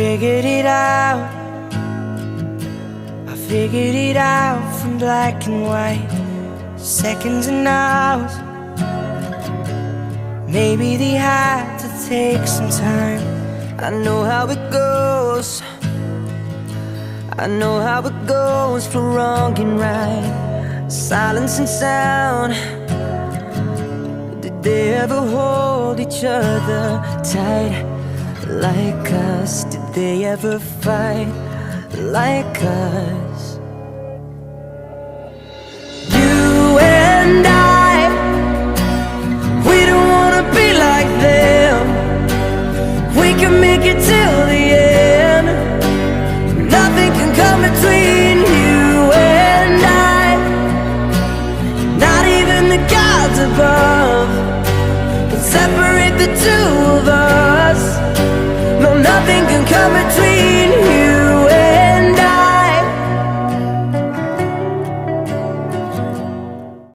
figured it out. I figured it out from black and white, seconds and hours. Maybe they had to take some time. I know how it goes. I know how it goes for wrong and right, silence and sound. Did they ever hold each other tight like us? Did they ever fight like us? You and I, we don't wanna be like them. We can make it till the end. Nothing can come between you and I, not even the gods above can separate the two of us. No, nothing can come between